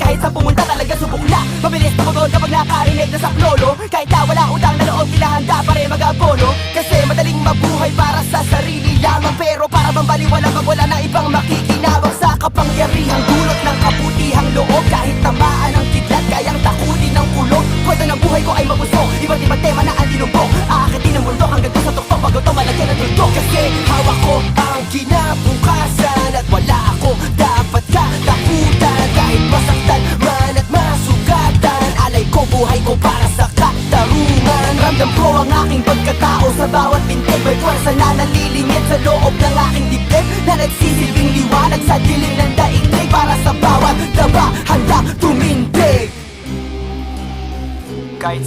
Kahit sa pumunta talaga subok na. Mabilis tumugod kapag nakarinig na saklolo. Kahit na wala utang na loob, kinahanda pa rin mag-abono. Kasi madaling mabuhay para sa sarili lamang, pero para bang baliwala pag wala na ibang makikinabang sa kapangyarihang dulot ng kabutihang loob. Kahit tamaan ng kidlat, kayang takutin ng kulong. Kwento ng buhay ko ay mabusok, iba't ibang tema na ang dinubok. Aakitin ang mundo hanggang doon sa tuktok, bago to malagyan ng tuldok. Kasi hawak ko ang kinabukasan at wala akong dapat katakutan. Kahit masaktan man at masugatan, alay ko buhay ko para sa katarungan. Ramdam ko ang aking pagkatao sa bawat pintig. May pwersa na nalilingit sa loob ng aking dibdib, na nagsisilbing liwanag sa dilim ng daigdig. Para sa bawat daba, handa tumindig. Kahit